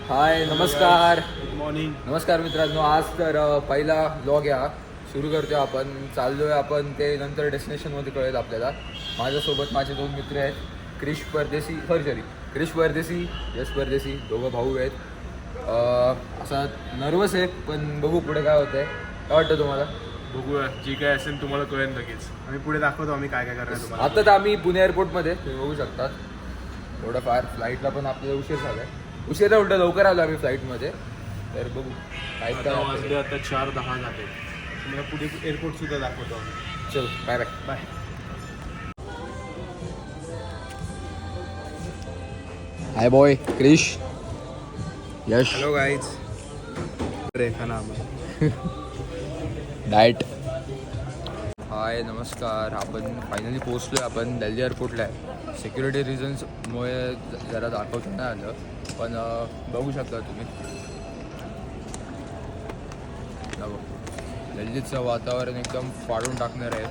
हाय नमस्कार. Good morning. नमस्कार मित्रांनो. आज तर पहिला व्लॉग या सुरू करतोय आपण. चाललोय आपण ते नंतर डेस्टिनेशनमध्ये कळेल आपल्याला. माझ्यासोबत माझे दोन मित्र आहेत, क्रिश परदेसी, यश परदेसी, दोघं भाऊ आहेत. असा नर्वस आहे पण बघू पुढे काय होतंय. काय वाटतं तुम्हाला? बघूया, जी काय असेल तुम्हाला कळेल लगेच. आम्ही पुढे दाखवतो आम्ही काय काय करणार तुम्हाला. आता तर आम्ही पुणे एअरपोर्टमध्ये तुम्ही बघू शकता. थोडंफार फ्लाईटला पण आपल्याला उशीर झाला आहे. उशिरा उलटा लवकर आलो आम्ही फ्लाईटमध्ये. तर बघू काय आता वाजले आता 4:10 झाले. तुम्हाला पुढे एअरपोर्ट सुद्धा दाखवतो आम्ही. चल बाय बाय बाय. हाय बॉय क्रिश, यश, हॅलो गाईज. रेखा नाम आहे. डाएट. हाय नमस्कार. आपण फायनली पोहोचलो आहे. आपण दिल्ली एअरपोर्टला आहे. सिक्युरिटी रिझन्समुळे जरा दाखवता नाही आलं, पण बघू शकता तुम्ही. दिल्लीचं वातावरण एकदम फाडून टाकणार आहे.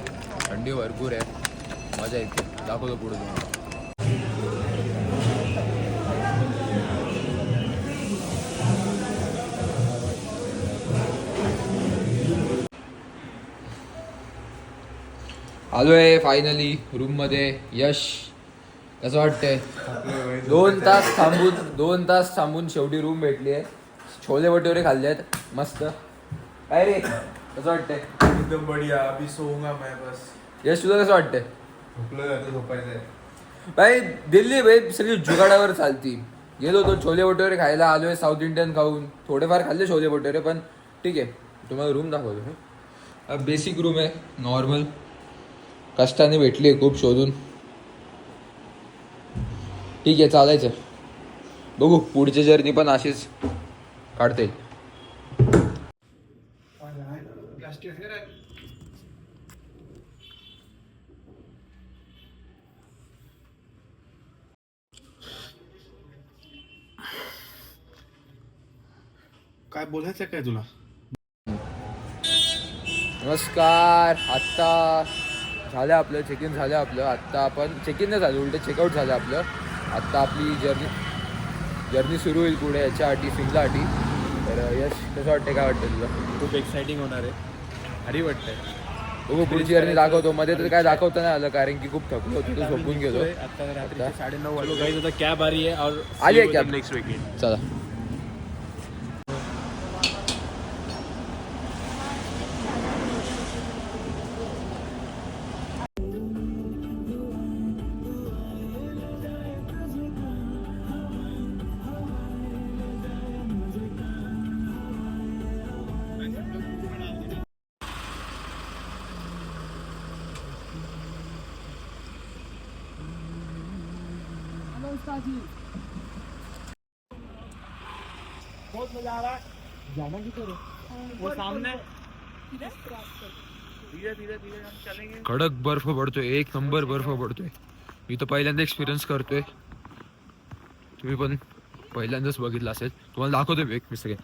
थंडी भरपूर आहे, मजा येते. दाखवतो पुढे तुम्हाला. आलो आहे फायनली रूममध्ये. यश कसं वाटतंय? 2 तास थांबून शेवटी रूम भेटली आहे. छोले भटुरे खाल्ले आहेत मस्त. काय रे कसं वाटतंय? एकदम बढिया. अभी सोऊंगा मैं बस. यश तुला कसं वाटतंय? झोपायचंय. भाई दिल्ली भाई सगळी जुगाडावर चालती. गेलो तो छोले भटुरे खायला. आलोय साऊथ इंडियन खाऊन. थोडेफार खाल्ले छोले भटुरे, पण ठीक आहे. तुम्हाला रूम दाखवतो. बेसिक रूम आहे, नॉर्मल. कष्टाने भेटली आहे खूप शोधून. ठीक आहे, चालायचं. बघू पुढची जर्नी पण अशीच काढता येईल. काय बोलायचं काय तुला? नमस्कार. आत्ता झालं आपलं चेक इन. झालं आपलं. आत्ता आपण चेक इन नाही झालं, उलट चेकआउट झालं आपलं. आत्ता आपली जर्नी सुरू होईल पुढे याच्यासाठी, सिमलासाठी. तर यश कसं वाटतं? काय वाटतं तुला? खूप एक्साइटिंग होणार आहे. भारी वाटतंय. बघू पुढची जर्नी दाखवतो. मध्ये तर काय दाखवता नाही आलं कारण की खूप थकलो होतो, तो झोपून गेलो. आता रात्री 9:30 वाजले. गाइस आता कॅब आ रही है और आली आहे कॅब. Next weekend. चला. बहुत मजा आ रहा है. जाना की करो वो सामने. धीरे धीरे हम चलेंगे. कडक बर्फ पडतोय, एक नंबर बर्फ पडतोय. मी तर पहिल्यांदा एक्सपिरियन्स करतोय. तुम्ही पण पहिल्यांदाच बघितलं असेल. तुम्हाला दाखवतोय एक मी सगळे.